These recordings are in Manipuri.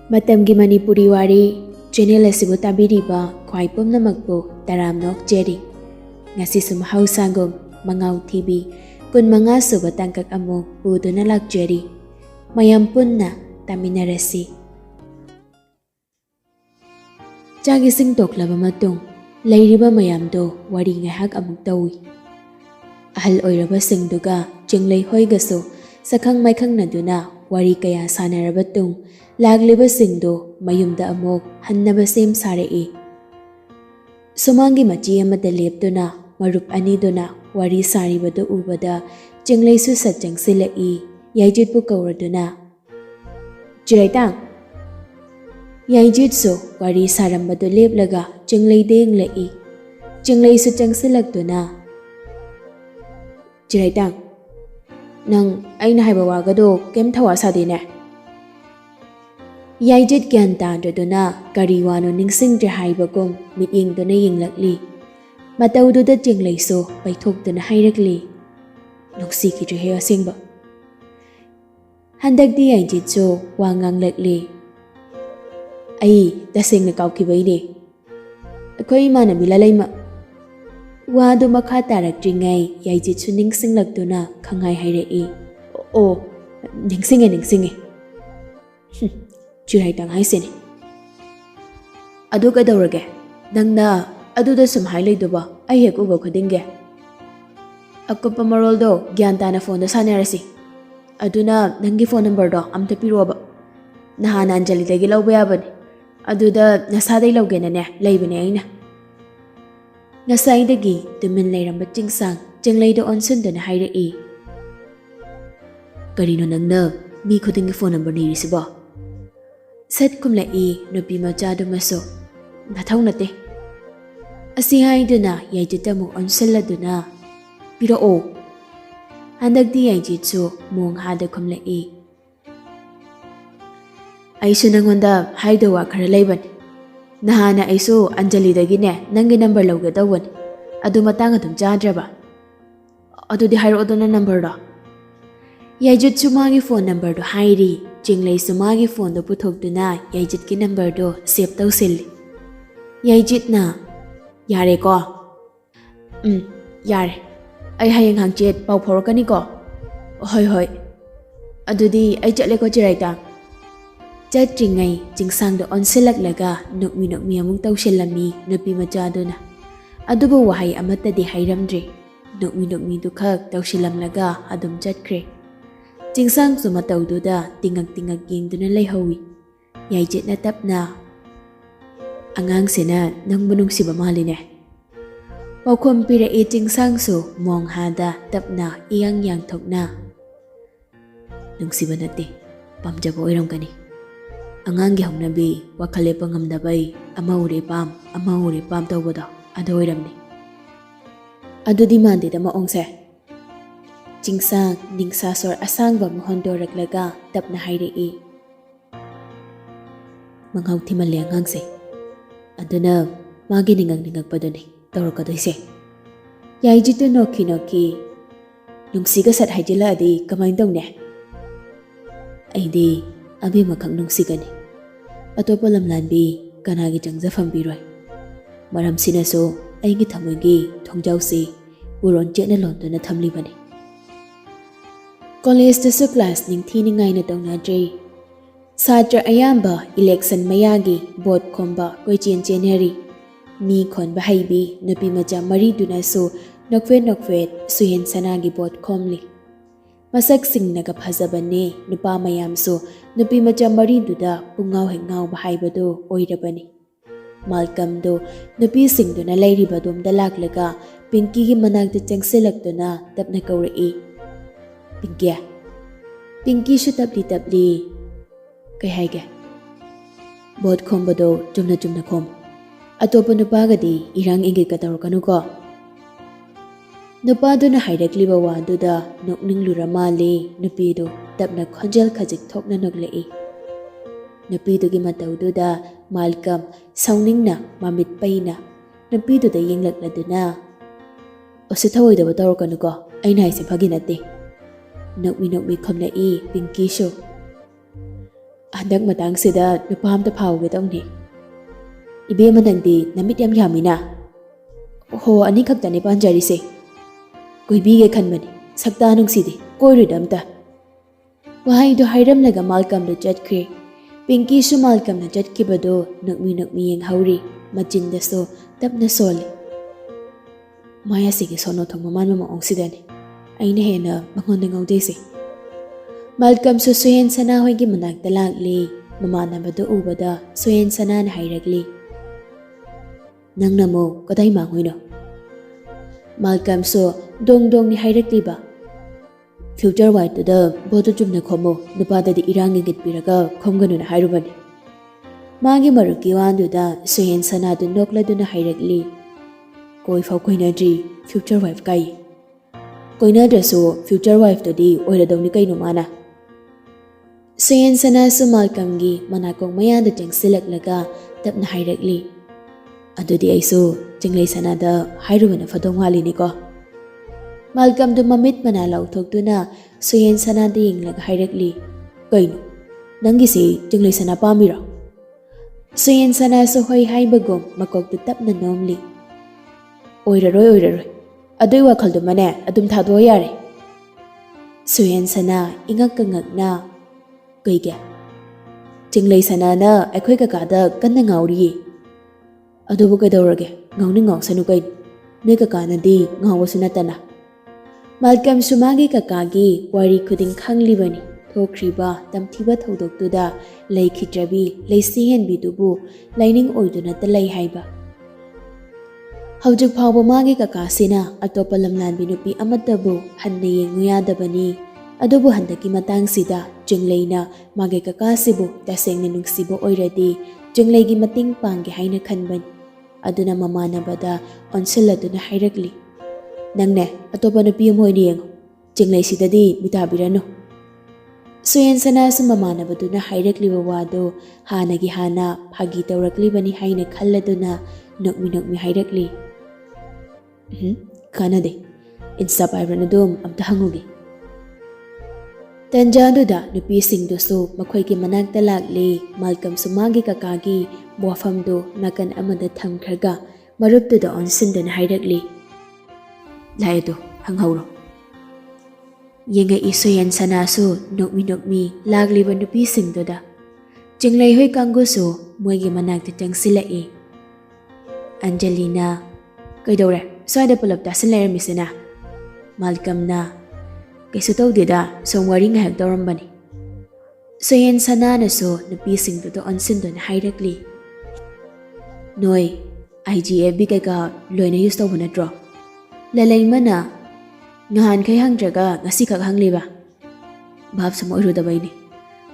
Matamgi Manipuri Wari channel asibu tabiriba khwai pumnamakpu taramnok jeri ngasi sum hausangum Mangao Thibi kun manga suba tangkak amuk puduna lakjeri mayam punna taminarasi chagi sing toklaba matung leiriba mayamdo wari ngahak amuk tawi ahal oiraba singduga jinglei hoigaso sakhang maikhang naduna wari kaya sanaraba tung lagliba singdo mayumda amok hannaba sem sarei sumangi machi amada leptuna marup aniduna wari saribadu ubada jinglei su satjang silai yaijit pu kawraduna jiraitang yaijit so wari sarambadu leplaga jinglei deng lai jinglei su changsilakduna jiraitang nang aina haiba wagado kem thawa sadine yaijit gyan tandraduna kariwano ningsingdre haibagum mityengduna yinglakli mataududa jinglei so paithokduna hairakli nuksikidre he asengba handakdi yaijit so wanganglakli ai tasengna kaukhibaine akhoi imanabi lalaima wadu makha tarakdringai yaijit su ningsinglakduna khangai hairei o ningsinge Jiraitang haisene adu kadawrage nangna aduda sum hailaiduba ai hek uba khudinge akupa maroldo gyantana phone da sanarasi aduna nangi phone number do amta piroba nahana anjali dagi lawba yabani aduda nasadai lawgena ne leibane aina nasaidagi tumin leiramba chingsang jinglaido onsundana hairei karino nangna mi khudingi phone number ni risiba Sat kumlai nupi machadu maso nathau nate asi haiduna yaijitamu onsalladuna pirao handakdi yaijitsu mong hada kumlai aisu nangonda haidawa khara laiban nahana aisu anjali dagine nangi number lawge dawon adu matang adum chadraba adu di hairo odona number do yaijitsu magi phone number do hairi jinglei sumagi phone do puthokduna yaijit ki number do save tawsil yaijit na yare ko yare ai hayang hangchet pau phorkani ko hoi adudi ai chatle ko chiraita chatringai jingsang do onsilak laga nokmi amung tawsilami nupi macha do na adubu wahai amata di hairamdre nokmi du khak tawsilam laga adum chatkre Jingsang sumatawduda tingag yengduna layhawi yaijit na tapna angang sina nang bunong si bamaline paukom pira jingsang su mong hada tapna iyang thokna nung si banate pamjabo iram kani angang gi hongnabi wakhale pangamdabai amaure pam tawboda adoiramni adudi mande da maongse Jingsang ningsasor asangba muhondoraklaga tapna hairei Mangao Thibi angangse aduna magi ningak padone tawrakadoise yaijitu noki nungsiga sat haijila adi kamai tawne aidi abi makhang nungsigani atopa lamlanbi kanagi jangjafam biroi maram sinaso aigi thamoigi thongjausi buron chetna londona thamlibani College da class ningthiningai na tawnadre Satra ayamba election mayagi vote khomba koichen cheneri mi khonba haibi nupi macha mari duna so nokfe suhen sanagi vote khomli masak singnaga phajabane nupa mayam so nupi macha mari duda pungau hengau bahaibado oirabani malkam do nupi singduna lairiba domda laklaga pinki gi manakta changselakduna tapna kaurei Pinky shu tabli kay haige bot khombado jumna khom atopa nupagadi irang ingit katawrkanu ko nupaduna hairakliba waduda nokning luramali nupido tapna khonjel khajik thokna noglei nupidugi matawduda malkam sauningna mamit paina nupiduda yenglakladuna osithawoidaba tawrkanu ko aina haise phaginate Nokmi khomlai Pinky shu Handak matangsida nupa amta phauge tawni. Ibema nangdi namit yam yamina. Ho ani khaktani panjarise. Koibige khanbani sakta nungsidi koiridamta. Wahaido hairamlaga Malcolmda chatkhre. Pinky su Malcolmna chatkibado nakmi yenghauri machindaso tapna soli. Maya sige sono thongma manma maongsidani. Aina hena mangonda ngaudeise. Malcolm su Suhen Sana hoigi manakta lakli mamanabado ubada Suhen Sana na hairagli. Nangna mo kadai mangoino. Malcolm su dong ni hairagli ba. Future wife to the boto jumna khomo nupada di irangi gitpiraga khomganu na hairubani. Magi maruki wandu da Suhen Sana du nokla du na hairagli. Koi fau koinadri future wife kai. Koinadrasu future wife to di oiradawni kaino mana. Suhen Sana su Malcolmgi manakong mayanda jangsilaklaga tapna hairagli. Adudi aisu jinglei sanada hairubana fadong wali niko. Malcolm du mamit manalau thokduna Suhen Sana da yenglaga hairagli. Kaino nangisi jinglei sana pamira. Suhen Sana su hoi haibagom makok du tapna nomli. Oiraroi. Adui wakhaldu mane adum thado yare. Suhen Sana ingak na. Kaige. Jinglei sana na akhoi kakada kanna ngauri. Adubu kaidawrage ngawni ngawsanu kai. Noi kakana di ngawwasu natana. Malcolm sumagi kakagi wari khuding khanglibani. Thokriba tamthiba thodoktuda leikhitrabi leisihenbi dubu laining oiduna ta lei haiba. Hawjuk phawba magi kakasina atopa lamlanbi nupi amatabu hanna yengu yadabani. Adubu handaki matangsida jingleina magi kakasibu tasengna nungsibo oiradi jingleigi mating pangge haina khanbani. Aduna mamanabada onsiladuna hairagli. Nangne atopa nupi amoini yengu jinglei sidadi mitabirano. Suhen Sana su mamanabaduna hairagli wado hanagi hana phagi tawraklibani haina khalladuna nokmi hairagli. Kanade Insta pairanadum amta hangugi. Tanjaduda nupi singdosu makhoi manakta lakli Malcolm sumagi kakagi buafamdo nakan amada thamkharga maruptuda onsindana hairagli. Laido hanghauro. Yenga Suhen Sana su nokmi lakliba nupi singdoda. Jinglei hoi kangusu moigi manakta jangsilai. Angelina kaidawre soida pulap tasin leiramisina. Malcolm na kaisu tawdida somwari ngahak tawrambani. Suhen Sana na so nupisingdudo onsindona hairagli. Noi IGFB kayka loina use tawba natro. Lalay mana ngahan kay hangdraga ngasi kak hangliba. Bab sa mo irudabayni.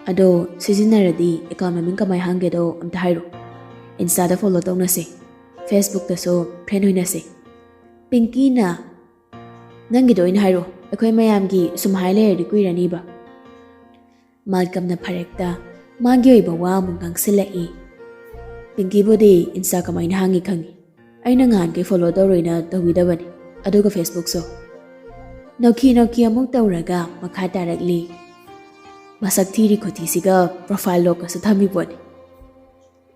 Ado sizinaradi ikaw maming kamay hanggedo amta hayro. Insta da follow taw na si. Facebook da so friend hoy na si. Pinky na nangido in hayro akoy mayamgi sumhay layerdi kuiraniba. Malcolm na parekta magi oiba wa mungkang silai. Pinky bodi Insta kamay na hangi kangi. Ay nangan kay follow daw rin na tawidabani. Aduga Facebook so. Nauki among tawraga makataragli. Masak tiri ko tisiga profile loka sa thami bodi.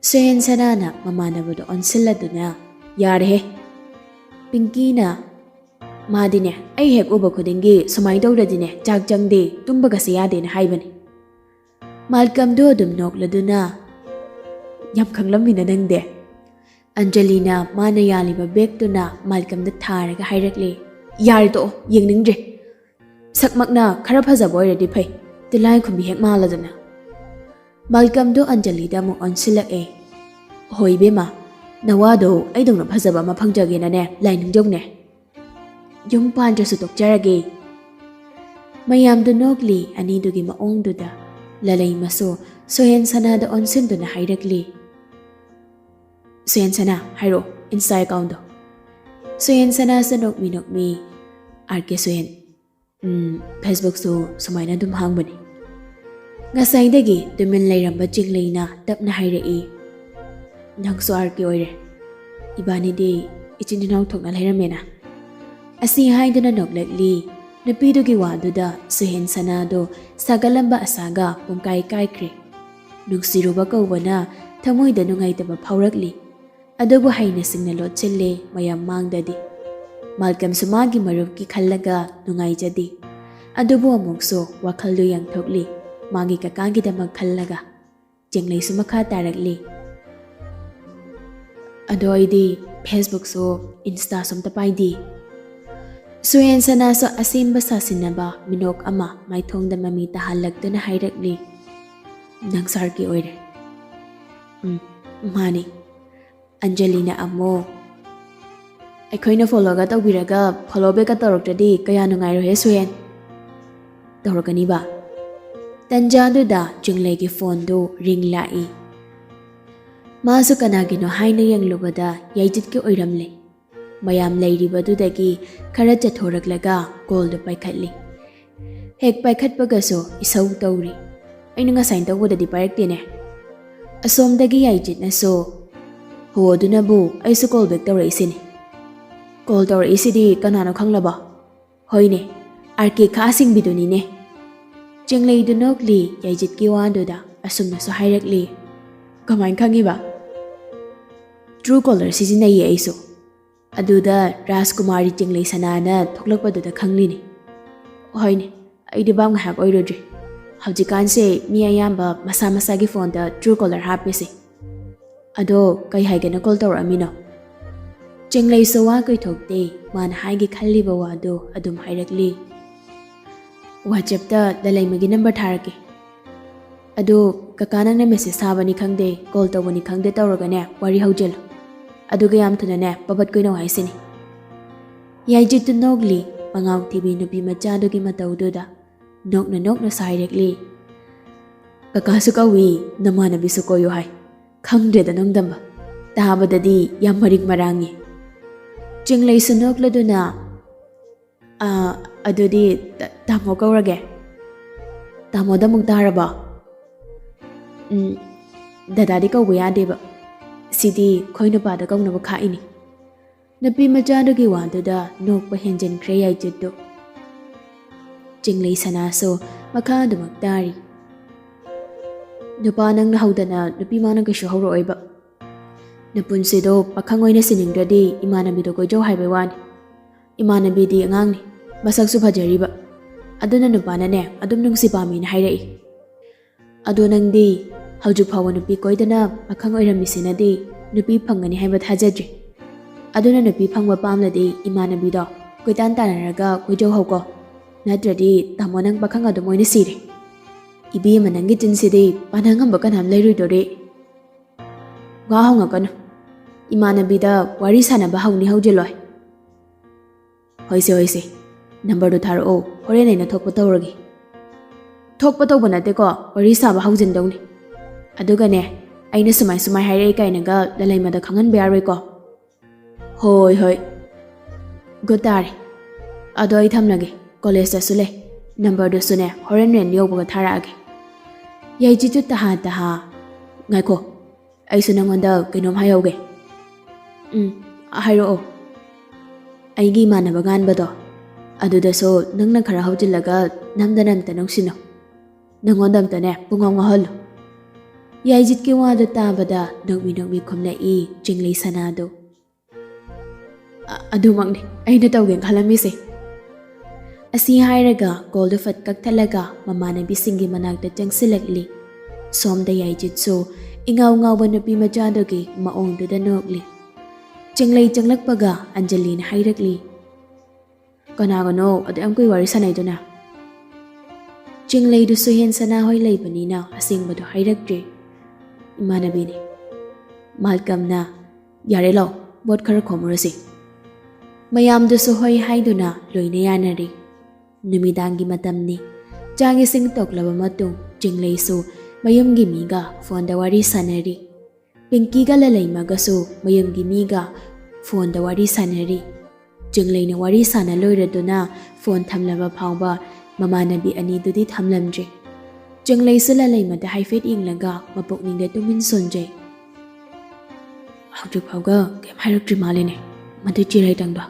Suhen Sana na mamanabado onsilado na. Yare he. Pinky na madine ay hek uba khudingi sumai dawradine chak jangde tumbaga sayade na haibani. Malcolm do dum nokladuna yam khanglamina nangde. Angelina mana yaliba begtuna Malcolm da tharaga hairagli. Yari to yengningdre. Sakmakna khara phajaba oiradi phai tilai khumbi hek maladuna. Malcolm do Angelina mo onsilak hoi bema nawado ay dong na phajaba ma phangjage na ne laining jongne. Yung pandrasu tokjarage. Mayam do nogli ani dugi maong duda lalay maso Suhen Sana da onsindo na hairagli. Suhen Sana hairo Insta account do. Suhen Sana sa nokmi RK Suhen. Facebook so sumayna dum hangbani. Ngasaydagi dumin layramba jinglei na tapna hairai. Nangso RK oire. Ibani di ichininaw thokna layramena. Asi haiduna noglagli napidugi waduda Suhen Sana do sagalamba asaga pungkai kaikre. ꯅꯨꯡꯁꯤꯔꯨꯕ ꯀꯧꯕꯅ ꯊꯃꯣꯏꯗ ꯅꯨꯡꯉꯥꯏꯇꯕ ꯐꯥꯎꯔꯛꯂꯤ꯫ ꯑꯗꯨꯕꯨ ꯍꯩꯅ ꯁꯤꯡꯅ ꯂꯣꯠꯁꯤꯜꯂꯦ ꯃꯌꯥꯝ ꯃꯥꯡꯗꯗꯤ꯫ ꯃꯥꯜꯀꯝꯁꯨ ꯃꯥꯒꯤ ꯃꯔꯨꯞꯀꯤ ꯈꯜꯂꯒ ꯅꯨꯡꯉꯥꯏꯖꯗꯦ꯫ ꯑꯗꯨꯕꯨ ꯑꯃꯨꯛꯁꯨ ꯋꯥꯈꯜꯗꯨ ꯌꯥꯡꯊꯣꯛꯂꯤ ꯃꯥꯒꯤ ꯀꯀꯥꯒꯤꯗꯃꯛ ꯈꯜꯂꯒ꯫ ꯆꯦꯡꯂꯩꯁꯨ ꯃꯈꯥ ꯇꯥꯔꯛꯂꯤ꯫ ꯑꯗꯣ ꯑꯩꯗꯤ ꯐꯦꯁꯕꯨꯛꯁꯨ ꯏꯟꯁꯇꯥꯁꯨ ꯑꯝꯇ ꯄꯥꯏꯗꯦ꯫ ꯁꯨꯌꯦꯟꯁꯅꯥꯁꯨ ꯑꯁꯦꯡꯕ ꯁꯥꯁꯤꯟꯅꯕ ꯃꯤꯅꯣꯛ ꯑꯃ ꯃꯥꯏꯊꯣꯡꯗ ꯃꯃꯤ ꯇꯥꯍꯜꯂꯛꯇꯨꯅ ꯍꯥꯏꯔꯛꯂꯤ꯫ ꯅꯪ ꯁꯥꯔꯒꯤ ꯑꯣꯏꯔꯦ꯫ ꯃꯥꯅꯤ꯫ ꯑꯟꯖꯂꯤꯅ ꯑꯃꯨꯛ ꯑꯩꯈꯣꯏꯅ ꯐꯣꯂꯣꯒ ꯇꯧꯕꯤꯔꯒ ꯐꯣꯂꯣ ꯕꯦꯛꯀ ꯇꯧꯔꯛꯇ꯭ꯔꯗꯤ ꯀꯌꯥ ꯅꯨꯡꯉꯥꯏꯔꯣꯏꯍꯦ ꯁꯨꯌꯦꯟ꯫ ꯇꯧꯔꯛꯀꯅꯤꯕ꯫ ꯇꯟꯖꯥꯗꯨꯗ ꯆꯤꯡꯂꯩꯒꯤ ꯐꯣꯟꯗꯨ ꯔꯤꯡ ꯂꯥꯛꯏ꯫ ꯃꯥꯁꯨ ꯀꯅꯥꯒꯤꯅꯣ ꯍꯥꯏꯅ ꯌꯦꯡꯂꯨꯕꯗ ꯌꯥꯏꯖꯤꯠꯀꯤ ꯑꯣꯏꯔꯝꯂꯦ꯫ ꯃꯌꯥꯝ ꯂꯩꯔꯤꯕꯗꯨꯗꯒꯤ ꯈꯔ ꯆꯠꯊꯣꯔꯛꯂꯒ ꯀꯣꯜꯗꯨ ꯄꯥꯏꯈꯠꯂꯤ꯫ ꯍꯦꯛ ꯄꯥꯏꯈꯠꯄꯒꯁꯨ ꯏꯁꯧ ꯇꯧꯔꯤ꯫ ꯑꯩꯅ ꯉꯁꯥꯏ ꯇꯧꯕꯗꯗꯤ ꯄꯥꯏꯔꯛꯇꯦꯅꯦ꯫ ꯑꯁꯣꯝꯗꯒꯤ ꯌꯥꯏꯖꯤꯠꯅꯁꯨ ꯍꯣ ꯑꯗꯨꯅꯕꯨ ꯑꯩꯁꯨ ꯀꯣꯜ ꯕꯦꯛ ꯇꯧꯔꯛꯏꯁꯤꯅꯤ꯫ ꯀꯣꯜ ꯇꯧꯔꯛꯏꯁꯤꯗꯤ ꯀꯅꯥꯅꯣ ꯈꯪꯂꯕ? ꯍꯣꯏꯅꯦ, ꯑꯥꯔꯀꯦ ꯈꯥꯁꯤꯡꯕꯤꯗꯨꯅꯤꯅꯦ꯫ ꯆꯤꯡꯂꯩꯗꯨ ꯅꯣꯛꯂꯤ ꯌꯥꯏꯖꯤꯠꯀꯤ ꯋꯥꯗꯨꯗ ꯑꯁꯨꯝꯅꯁꯨ ꯍꯥꯏꯔꯛꯂꯤ꯫ ꯀꯃꯥꯏꯅ ꯈꯪꯉꯤꯕ? ꯇ꯭ꯔꯨ ꯀꯣꯂꯔ ꯁꯤꯖꯤꯟꯅꯩꯌꯦ ꯑꯩꯁꯨ꯫ ꯑꯗꯨꯗ ꯔꯥꯖꯀꯨꯃꯥꯔꯤ ꯆꯤꯡꯂꯩ ꯁꯅꯥꯅ ꯊꯣꯛꯂꯛꯄꯗꯨꯗ ꯈꯪꯂꯤꯅꯤ꯫ ꯍꯣꯏꯅꯦ, ꯑꯩꯗꯤ ꯚꯥꯞ ꯉꯥꯏꯍꯥꯛ ꯑꯣꯏꯔꯨꯗ꯭ꯔꯤ꯫ ꯍꯧꯖꯤꯛꯀꯥꯟꯁꯦ ꯃꯤ ꯑꯌꯥꯝꯕ ꯃꯁꯥ ꯃꯁꯥꯒꯤ ꯐꯣꯟꯗ ꯇ꯭ꯔꯨ ꯀꯣꯂꯔ ꯍꯥꯞꯄꯤꯁꯦ꯫ ꯑꯗꯣ ꯀꯩ ꯍꯥꯏꯒꯦꯅ ꯀꯣꯜ ꯇꯧꯔꯛꯑꯝꯃꯤꯅꯣ? ꯆꯤꯡꯂꯩꯁꯨ ꯋꯥ ꯀꯩꯊꯣꯛꯇꯦ ꯃꯥꯅ ꯍꯥꯏꯒꯦ ꯈꯜꯂꯤꯕ ꯋꯥꯗꯨ ꯑꯗꯨꯝ ꯍꯥꯏꯔꯛꯂꯤ꯫ ꯋꯥꯆꯦꯞꯇ ꯂꯂꯩꯃꯒꯤ ꯅꯝꯕꯔ ꯊꯥꯔꯛꯀꯦ꯫ ꯑꯗꯨ ꯀꯀꯥ ꯅꯪꯅ ꯃꯦꯁꯦꯖ ꯊꯥꯕꯅꯤ ꯈꯪꯗꯦ ꯀꯣꯜ ꯇꯧꯕꯅꯤ ꯈꯪꯗꯦ ꯇꯧꯔꯒꯅꯦ ꯋꯥꯔꯤ ꯍꯧꯖꯤꯜꯂꯨ꯫ ꯑꯗꯨꯒ ꯌꯥꯝ ꯊꯨꯅꯅꯦ ꯄꯕꯠ ꯀꯨꯏꯅꯧ ꯍꯥꯏꯁꯤꯅꯤ꯫ ꯌꯥꯏꯖꯤꯠꯇꯨ ꯅꯣꯛꯂꯤ ꯃꯉꯥꯎ ꯊꯤꯕꯤ ꯅꯨꯄꯤ ꯃꯆꯥꯗꯨꯒꯤ ꯃꯇꯧꯗꯨꯗ ꯅꯣꯛꯅ ꯅꯣꯛꯅꯁꯨ ꯍꯥꯏꯔꯛꯂꯤ꯫ ꯀꯀꯥꯁꯨ ꯀꯧꯏ ꯅꯃꯥꯟꯅꯕꯤꯁꯨ ꯀꯣꯏꯌꯨ ꯍꯥꯏ꯫ ꯈꯪꯗ꯭ꯔꯦꯗ ꯅꯣꯡꯗꯝꯕ꯫ ꯇꯥꯕꯗꯗꯤ ꯌꯥꯝ ꯃꯔꯤꯛ ꯃꯔꯥꯡꯉꯤ꯫ ꯆꯤꯡꯂꯩꯁꯨ ꯅꯣꯛꯂꯗꯨꯅ ꯑꯗꯨꯗꯤ ꯇꯥꯃꯣ ꯀꯧꯔꯒꯦ꯫ ꯇꯥꯃꯣꯗ ꯑꯃꯨꯛ ꯇꯥꯔꯕꯣ? ꯗꯗꯥꯗꯤ ꯀꯧꯕ ꯌꯥꯗꯦꯕ꯫ ꯁꯤꯗꯤ ꯈꯣꯏ ꯅꯨꯄꯥꯗ ꯀꯧꯅꯕ ꯈꯥꯛꯏꯅꯤ꯫ ꯅꯨꯄꯤ ꯃꯆꯥꯗꯨꯒꯤ ꯋꯥꯗꯨꯗ ꯅꯣꯛꯄ ꯍꯦꯟꯖꯤꯟꯈ꯭ꯔꯦ ꯌꯥꯏꯖꯤꯠꯇꯨ꯫ ꯆꯤꯡꯂꯩ ꯁꯅꯥꯁꯨ ꯃꯈꯥ ꯑꯗꯨꯃꯛ ꯇꯥꯔꯤ꯫ ꯅꯨꯄꯥ ꯅꯪꯅ ꯍꯧꯗꯅ ꯅꯨꯄꯤ ꯃꯥꯅ ꯀꯩꯁꯨ ꯍꯧꯔꯛꯑꯣꯏꯕ꯫ ꯅꯄꯨꯟꯁꯤꯗꯣ ꯄꯥꯈꯪ ꯑꯣꯏꯅ ꯁꯤꯅꯤꯡꯗ꯭ꯔꯗꯤ ꯏꯃꯥꯟꯅꯕꯤꯗꯣ ꯀꯣꯏꯖꯧ ꯍꯥꯏꯕꯩ ꯋꯥꯅꯤ꯫ ꯏꯃꯥꯟꯅꯕꯤꯗꯤ ꯑꯉꯥꯡꯅꯤ, ꯃꯁꯛꯁꯨ ꯐꯖꯔꯤꯕ꯫ ꯑꯗꯨꯅ ꯅꯨꯄꯥꯅꯅꯦ ꯑꯗꯨꯝ ꯅꯨꯡꯁꯤ ꯄꯥꯝꯃꯤꯅ ꯍꯥꯏꯔꯛꯏ꯫ ꯑꯗꯣ ꯅꯪꯗꯤ ꯍꯧꯖꯤꯛ ꯐꯥꯎꯕ ꯅꯨꯄꯤ ꯀꯣꯏꯗꯅ ꯄꯥꯈꯪ ꯑꯣꯏꯔꯝꯃꯤꯁꯤꯅꯗꯤ ꯅꯨꯄꯤ ꯐꯪꯒꯅꯤ ꯍꯥꯏꯕ ꯊꯥꯖꯗ꯭ꯔꯤ꯫ ꯑꯗꯨꯅ ꯅꯨꯄꯤ ꯐꯪꯕ ꯄꯥꯝꯂꯗꯤ ꯏꯃꯥꯟꯅꯕꯤꯗꯣ ꯀꯣꯏꯇꯥꯟ ꯇꯥꯟꯅꯔꯒ ꯀꯣꯏꯖꯧꯍꯧꯀꯣ꯫ ꯅꯠꯇ꯭ꯔꯗꯤ ꯇꯥꯃꯣ ꯅꯪ ꯄꯥꯈꯪ ꯑꯗꯨꯝ ꯑꯣꯏꯅ ꯁꯤꯔꯦ꯫ ꯏꯕꯦꯝꯃ ꯅꯪꯒꯤ ꯆꯤꯟꯁꯤꯗꯤ ꯄꯥꯟꯅ ꯉꯝꯕ ꯀꯅꯥꯝ ꯂꯩꯔꯣꯏꯗꯣꯔꯤ꯫ ꯋꯥ ꯍꯪꯉꯛꯀꯅꯨ꯫ ꯏꯃꯥꯟꯅꯕꯤꯗ ꯋꯥꯔꯤ ꯁꯥꯟꯅꯕ ꯍꯧꯅꯤ ꯍꯧꯖꯤꯜꯂꯣꯏ꯫ ꯍꯣꯏꯁꯦ ꯍꯣꯏꯁꯦ, ꯅꯝꯕꯔꯗꯨ ꯊꯥꯔꯛꯑꯣ ꯍꯣꯔꯦꯟ ꯑꯩꯅ ꯊꯣꯛꯄ ꯇꯧꯔꯒꯦ꯫ ꯊꯣꯛꯄ ꯇꯧꯕ ꯅꯠꯇꯦꯀꯣ, ꯋꯥꯔꯤ ꯁꯥꯕ ꯍꯧꯖꯤꯟꯗꯧꯅꯤ꯫ ꯑꯗꯨꯒꯅꯦ ꯑꯩꯅ ꯁꯨꯃꯥꯏ ꯁꯨꯃꯥꯏ ꯍꯥꯏꯔꯛꯏ ꯀꯥꯏꯅꯒ ꯂꯂꯩꯃꯗ ꯈꯪꯍꯟꯕ ꯌꯥꯔꯣꯏꯀꯣ꯫ ꯍꯣꯏ ꯍꯣꯏ꯫ ꯒꯨꯗ ꯇꯥꯔꯦ꯫ ꯑꯗꯣ ꯑꯩ ꯊꯝꯂꯒꯦ, ꯀꯣꯂꯦꯖꯇꯁꯨ ꯂꯩ꯫ ꯅꯝꯕꯔꯗꯨꯁꯨꯅꯦ ꯍꯣꯔꯦꯟ ꯔꯦꯟ ꯌꯧꯕꯒ ꯊꯥꯔꯛꯑꯒꯦ꯫ ꯌꯥꯏꯖꯤꯠꯇꯨ ꯇꯍꯥ ꯉꯥꯏꯈꯣ, ꯑꯩꯁꯨ ꯅꯪꯉꯣꯟꯗ ꯀꯩꯅꯣꯝ ꯍꯥꯏꯍꯧꯒꯦ꯫ ꯍꯥꯏꯔꯛꯑꯣ꯫ ꯑꯩꯒꯤ ꯏꯃꯥꯟꯅꯕ ꯉꯥꯟꯕꯗꯣ ꯑꯗꯨꯗꯁꯨ ꯅꯪꯅ ꯈꯔ ꯍꯧꯖꯤꯜꯂꯒ ꯅꯝꯗꯅ ꯑꯝꯇ ꯅꯨꯡꯁꯤꯅꯧ꯫ ꯅꯪꯉꯣꯟꯗ ꯑꯝꯇꯅꯦ ꯄꯨꯡꯉꯥꯎ ꯉꯥꯎꯍꯜꯂꯨ꯫ ꯌꯥꯏꯖꯤꯠꯀꯤ ꯋꯥꯗꯨ ꯇꯥꯕꯗ ꯅꯣꯛꯃꯤ ꯅꯣꯛꯃꯤ ꯈꯨꯝꯂꯛꯏ ꯆꯤꯡꯂꯩ ꯁꯅꯥꯗꯨ꯫ ꯑꯗꯨꯃꯛꯅꯤ ꯑꯩꯅ ꯇꯧꯒꯦꯅ ꯈꯜꯂꯝꯃꯤꯁꯦ꯫ ꯑꯁꯤ ꯍꯥꯏꯔꯒ ꯀꯣꯜꯗꯨ ꯐꯠ ꯀꯛꯊꯠꯂꯒ ꯃꯃꯥꯟꯅꯕꯤꯁꯤꯡꯒꯤ ꯃꯅꯥꯛꯇ ꯆꯪꯁꯤꯜꯂꯛꯂꯤ꯫ ꯁꯣꯝꯗ ꯌꯥꯏꯖꯤꯠꯁꯨ ꯏꯉꯥꯎ ꯉꯥꯎꯕ ꯅꯨꯄꯤ ꯃꯆꯥꯗꯨꯒꯤ ꯃꯑꯣꯡꯗꯨꯗ ꯅꯣꯛꯂꯤ꯫ ꯆꯤꯡꯂꯩ ꯆꯪꯂꯛꯄꯒ ꯑꯟꯖꯂꯤꯅ ꯍꯥꯏꯔꯛꯂꯤ꯫ ꯀꯅꯥꯒꯅꯣ ꯑꯗꯨ ꯌꯥꯝ ꯀꯨꯏ ꯋꯥꯔꯤ ꯁꯥꯟꯅꯩꯗꯨꯅ? ꯆꯤꯡꯂꯩꯗꯨꯁꯨ ꯍꯦꯟꯁꯅꯥ ꯍꯣꯏ ꯂꯩꯕꯅꯤꯅ ꯑꯁꯦꯡꯕꯗꯨ ꯍꯥꯏꯔꯛꯇ꯭ꯔꯦ꯫ ꯏꯃꯥꯟꯅꯕꯤꯅꯤ꯫ ꯃꯥꯜꯀꯝꯅ ꯌꯥꯔꯦ ꯂꯥꯎ ꯕꯣꯠ ꯈꯔ ꯈꯣꯝꯃꯨꯔꯁꯤ꯫ ꯃꯌꯥꯝꯗꯨꯁꯨ ꯍꯣꯏ ꯍꯥꯏꯗꯨꯅ ꯂꯣꯏꯅ ꯌꯥꯅꯔꯤ꯫ ꯅꯨꯃꯤꯗꯥꯡꯒꯤ ꯃꯇꯝꯅꯤ꯫ ꯆꯥꯛ ꯏꯁꯤꯡ ꯇꯣꯛꯂꯕ ꯃꯇꯨꯡ ꯆꯤꯡꯂꯩꯁꯨ ꯃꯌꯨꯝꯒꯤ ꯃꯤꯒ ꯐꯣꯟꯗ ꯋꯥꯔꯤ ꯁꯥꯟꯅꯔꯤ꯫ ꯄꯤꯡꯀꯤꯒ ꯂꯂꯩꯃꯒꯁꯨ ꯃꯌꯨꯝꯒꯤ ꯃꯤꯒ ꯐꯣꯟꯗ ꯋꯥꯔꯤ ꯁꯥꯟꯅꯔꯤ꯫ ꯆꯤꯡꯂꯩꯅ ꯋꯥꯔꯤ ꯁꯥꯟꯅ ꯂꯣꯏꯔꯗꯨꯅ ꯐꯣꯟ ꯊꯝꯂꯕ ꯐꯥꯎꯕ ꯃꯃꯥꯟꯅꯕꯤ ꯑꯅꯤꯗꯨꯗꯤ ꯊꯝꯂꯝꯗ꯭ꯔꯤ꯫ ꯆꯤꯡꯂꯩꯁꯨ ꯂꯂꯩꯃꯗ ꯍꯥꯏꯐꯦꯠ ꯌꯦꯡꯂꯒ ꯃꯄꯨꯛꯅꯤꯡꯗ ꯇꯨꯃꯤꯟ ꯁꯣꯟꯖꯩ꯫ ꯍꯧꯖꯤꯛ ꯐꯥꯎꯕ ꯀꯩꯝ ꯍꯥꯏꯔꯛꯇ꯭ꯔꯤ ꯃꯥꯜꯂꯤꯅꯦ ꯃꯗꯨ ꯆꯤꯔꯩꯇꯪꯗꯣ꯫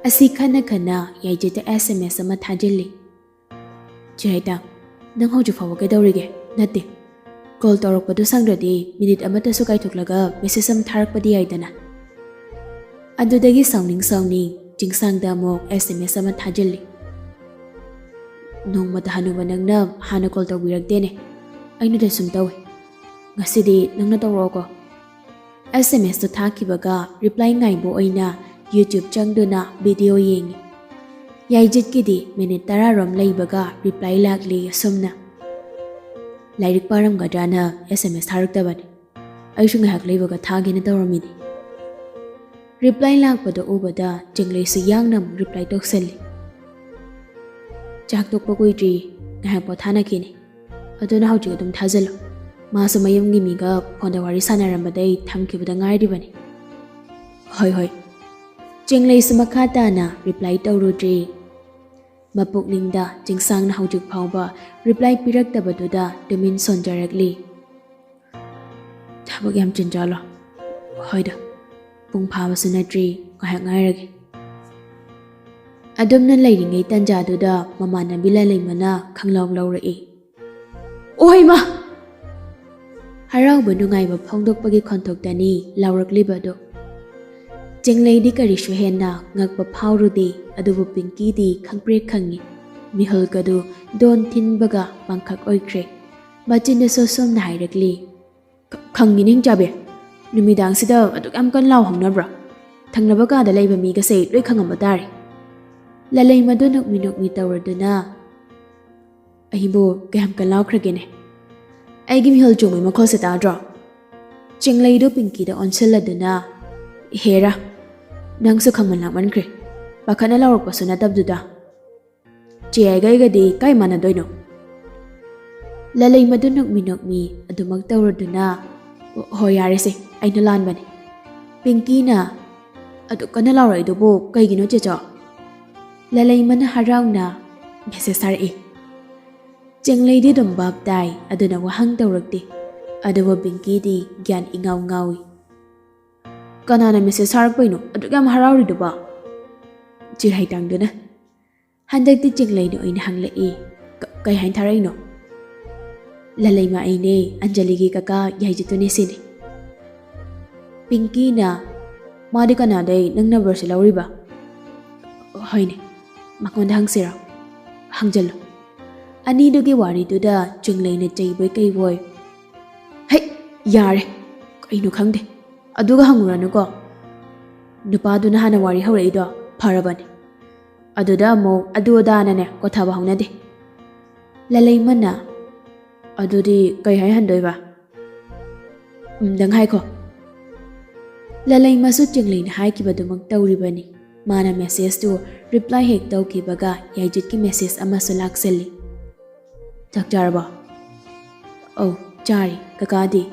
ꯑꯁꯤ ꯈꯟꯅ ꯈꯟꯅ ꯌꯥꯏꯖꯤꯠꯇ SMS ꯑꯃ ꯊꯥꯖꯤꯜꯂꯤ꯫ ꯆꯤꯔꯩꯇꯪ, ꯅꯪ ꯍꯧꯖꯤꯛ ꯐꯥꯎꯕ ꯀꯩꯗꯧꯔꯤꯒꯦ? ꯅꯠꯇꯦ, Call tawrakpadu sangdradi minute amatasu kaithokhlaga message am tharakpadi yaidana. Adudagi sauning jingsangda amok SMS ama thajalli. Nongmata hanuba nangna hana call tawbirakdene. Ainu da sum tawi. Ngasidi nangna tawroko. SMS to thakibaga reply ngaibo oina YouTube changduna video yengi. Yaijit kidi minute 10 rom laibaga reply lakli asumna. Lairik param gadrana SMS tharaktabani. Aishu ngahak laibaga thagina tawramidi. Reply lakpada ubada jinglei su yangnam reply tokselli. Chak tokpa kuidri ngahak pothana kini. Aduna hauji adum thajalo. Masu mayamgi miga phonda wari sanarambadai thamkibada ngairibani. Hoi. Jinglei su makata na reply tawrudri. Mapukningda jingsang na haujuk phawba reply piraktabaduda tumin sonjarakli. Thabak yam chinjalo. Hoida. Pung phawbasu natri ngahak ngairagi. Adumna leiringai tanjaduda mamanabi lalaimana khanglaw lawrai. Oi ma! Harauba nungaiba phongdokpagi khontoktani lawraklibadu. Jinglei karisu henna ngakpa phawrudi adubu Pinky di khangpre khangi. Mihol kadu don thinbaga pangkhak oikre. Bachinda sosom na hairakli. Khangi ning jabe. Numidang sida aduk am kan law hongnabra. Thangnaba ka da leiba mi gase loi khangamba tare. Lalai madu nokmi tawraduna. Ahibo gam kan law khragene. Aigi mihol jongmai makhol se tadra. Jinglei do Pinky da onseladuna. Hera. Nang su khaman lakmankre. Pakhana lawrakpasu natabduda. Chiaigadi kai mana doino. Lalai madu nokmi adumak tawraduna. Hoyarese aina lanbani. Pinky na adukana lawrai dubo kaigino checho. Lalai mana harauna message sar'i. Jinglei di dum bab dai aduna wahang tawrakti. Aduwa Pinky di gyan ingaw ngawi. Kanana message sarakpaino adukam harauri duba. Jirhai tangduna. Handak di Jinglei no ina hanglai. Kai hain tharaino. Lalai ma aine Anjali gi kaka yaijitune sini. Pinky na madi kanadai nang number si lawriba. Hoine. Makonda hangsira. Hangjalo. Ani dogi wari duda Jinglei na jaiboy kay boy. Hey! Yare! Kaino khangde. Aduga hangurano ko. Nupadu na hana wari haurai do. Parabani. Aduda mo aduda na ne ko thaba haunade. Lalai mana. Adudi kai hai handoi ba. Dang hai ko. Lalai masu Jinglei na hai kibadumag tawribani. Mana message to reply hek tawkibaga yaijit ki message ama sulakselli. Chak jarba. Oh, jari kakadi.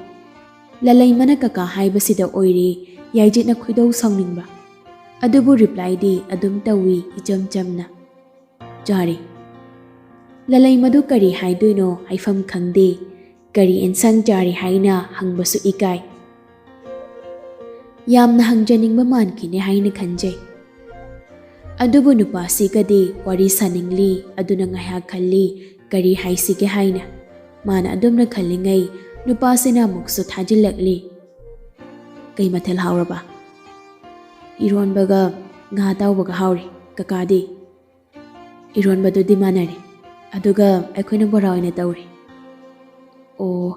Lalai mana kaka hai basida oiri yaijit na khuidaw sawningba. Adubu reply di adum tawi ijam jamna. Jari. Lalai madu kari haiduino haifam khangde. Kari ensang jari haina hangbasu ikai. Yamna hangjaningba mankine haina khanjay. Adubu nupasi kadi wari saningli aduna ngahak khalli kari haisige haina. Mana adumna khallingai nupasi na muksu thajilakli. Kay mathel hauraba. Iron baga nga tawbaga hauri kakadi. Iron badu di manari. Aduga akoina bora oina tawri. O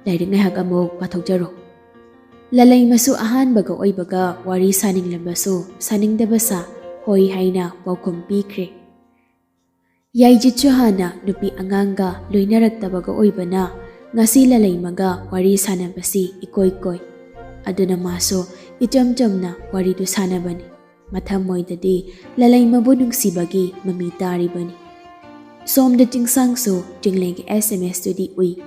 Lairik ngahak amok pathokjaro. Lalai masu ahan baga oibaga wari saning lambasu saning dabasa hoi haina paukum pikre. Yaijitsu hana nupi anganga loinarattabaga oibana ngasi lalai maga wari sanabasi ikoy. Aduna maso ijam jamna wari du sanabani. Matham moidadi lalai mabu nungsibagi mami taribani. Somda jingsangso Jinglei ki SMS tu di ui.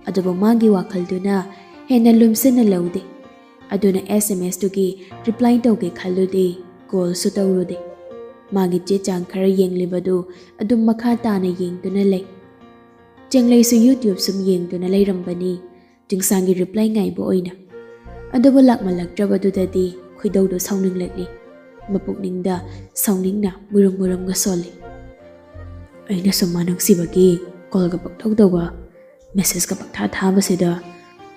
Aduba magi wakalduna hena lumsana laude. Aduna SMS tu ki reply tawge khalude call su tawrude. Magi che chang khara yenglibadu adum makha tana yengduna lay. Jinglei su YouTube sum yengduna layrambani. Jingsangi reply ngai bo oina. Aduba lakmalaktrabadu dadi khuidawdo sauning lakli. Mapukningda sawningna murang ga soli. Aina sumanang sibagi kolga pakthokdawa ꯃꯦꯁꯦꯖꯀ ꯄꯛꯊꯥ ꯊꯥꯕꯁꯤꯗ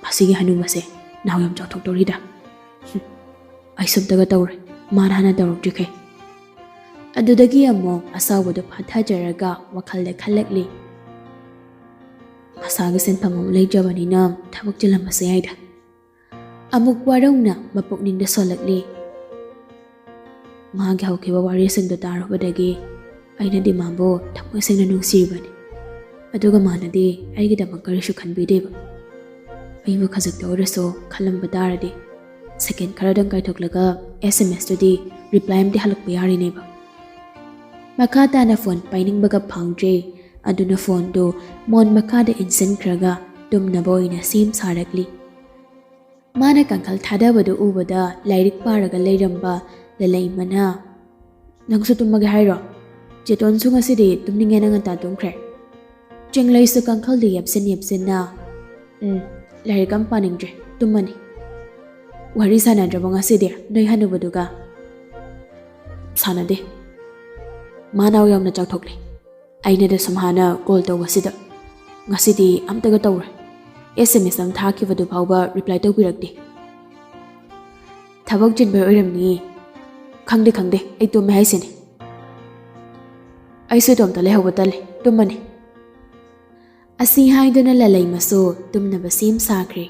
ꯃꯁꯤꯒꯤ ꯍꯅꯨꯕꯁꯦ ꯅꯥꯎ ꯌꯥꯝ ꯆꯥꯎꯊꯣꯛꯇꯧꯔꯤꯗ ꯑꯩ ꯁꯨꯝꯇꯒ ꯇꯧꯔꯦ ꯃꯥꯅ ꯍꯥꯟꯅ ꯇꯧꯔꯛꯇ꯭ꯔꯤꯈꯩ ꯑꯗꯨꯗꯒꯤ ꯑꯃꯨꯛ ꯑꯁꯥꯎꯕꯗꯣ ꯐꯥꯊꯖꯔꯒ ꯋꯥꯈꯜꯗ ꯈꯜꯂꯛꯂꯤ ꯃꯁꯥꯒꯤ ꯁꯦꯟꯐꯝ ꯑꯃ ꯂꯩꯇ꯭ꯔꯕꯅꯤꯅ ꯊꯕꯛ ꯆꯤꯜꯂꯝꯕꯁꯨ ꯌꯥꯏꯗ ꯑꯃꯨꯛ ꯋꯥꯔꯧꯅ ꯃꯄꯨꯛꯅꯤꯡꯗ ꯁꯣꯜꯂꯛꯂꯤ ꯃꯥꯒꯤ ꯍꯧꯈꯤꯕ ꯋꯥꯔꯤꯁꯤꯡꯗꯣ ꯇꯥꯔꯨꯕꯗꯒꯤ ꯑꯩꯅꯗꯤ ꯃꯥꯕꯨ ꯊꯃꯣꯏ ꯁꯦꯡꯅ ꯅꯨꯡꯁꯤꯔꯤꯕꯅꯤ ꯑꯗꯨꯒ ꯃꯥꯅꯗꯤ ꯑꯩꯒꯤꯗꯃꯛ ꯀꯔꯤꯁꯨ ꯈꯟꯕꯤꯗꯦꯕ ꯑꯩꯕꯨ ꯈꯖꯤꯛꯇ ꯑꯣꯏꯔꯁꯨ ꯈꯜꯂꯝꯕ ꯇꯥꯔꯗꯤ ꯁꯦꯀꯦꯟ ꯈꯔꯗꯪ ꯀꯥꯏꯊꯣꯛꯂꯒ SMS-ꯇꯨꯗꯤ ꯔꯤꯄ꯭ꯂꯥꯏ ꯑꯃꯗꯤ ꯍꯜꯂꯛꯄ ꯌꯥꯔꯤꯅꯦꯕ ꯃꯈꯥ ꯇꯥꯅ ꯐꯣꯟ ꯄꯥꯏꯅꯤꯡꯕꯒ ꯐꯥꯎꯗ꯭ꯔꯦ ꯑꯗꯨꯅ ꯐꯣꯟꯗꯨ ꯃꯣꯟ ꯃꯈꯥꯗ ꯏꯟꯁꯤꯟꯈ꯭ꯔꯒ ꯇꯨꯝꯅꯕ ꯑꯣꯏꯅ ꯁꯦꯝ ꯁꯥꯔꯛꯂꯤ ꯃꯥꯅ ꯀꯥꯡꯈꯜ ꯊꯥꯗꯕꯗꯨ ꯎꯕꯗ ꯂꯥꯏꯔꯤꯛ ꯄꯥꯔꯒ ꯂꯩꯔꯝꯕ ꯂꯂꯩꯃꯅ ꯅꯪꯁꯨ ꯇꯨꯝꯃꯒꯦ ꯍꯥꯏꯔꯣ ꯆꯦꯇꯣꯟꯁꯨ ꯉꯁꯤꯗꯤ ꯇꯨꯝꯅꯤꯡꯉꯦꯅ ꯉꯟꯇꯥ ꯇꯨꯝꯈ꯭ꯔꯦ ꯆꯤꯡꯂꯩꯁꯨ ꯀꯥꯡꯈꯜꯗꯨ ꯌꯦꯞꯁꯤꯟꯅ ꯂꯥꯏꯔꯤꯛ ꯑꯃ ꯄꯥꯅꯤꯡꯗ꯭ꯔꯦ ꯇꯨꯝꯃꯅꯤ ꯋꯥꯔꯤ ꯁꯥꯟꯅꯗ꯭ꯔꯕꯣ ꯉꯁꯤꯗꯤ ꯅꯣꯏ ꯍꯟꯅꯨꯕꯗꯨꯒ ꯁꯥꯟꯅꯗꯦ ꯃꯥꯅꯥꯎ ꯌꯥꯝꯅ ꯆꯥꯎꯊꯣꯛꯂꯦ ꯑꯩꯅꯗ ꯁꯨꯝ ꯍꯥꯟꯅ ꯀꯣꯜ ꯇꯧꯕꯁꯤꯗ ꯉꯁꯤꯗꯤ ꯑꯝꯇꯒ ꯇꯧꯔꯣꯏ SMS ꯑꯃ ꯊꯥꯈꯤꯕꯗꯨ ꯐꯥꯎꯕ ꯔꯤꯄ꯭ꯂꯥꯏ ꯇꯧꯕꯤꯔꯛꯇꯦ ꯊꯕꯛ ꯆꯤꯟꯕꯩ ꯑꯣꯏꯔꯝꯅꯤ ꯈꯪꯗꯦ ꯑꯩ ꯇꯨꯝꯃꯦ ꯍꯥꯏꯁꯤꯅꯤ ꯑꯩꯁꯨ ꯏꯇꯣꯝꯇ ꯂꯩꯍꯧꯕ ꯇꯜꯂꯤ ꯇꯨꯝꯃꯅꯤ ꯑꯁꯤ ꯍꯥꯏꯗꯨꯅ ꯂꯂꯩꯃꯁꯨ ꯇꯨꯝꯅꯕ ꯁꯦꯝ ꯁꯥꯈ꯭ꯔꯦ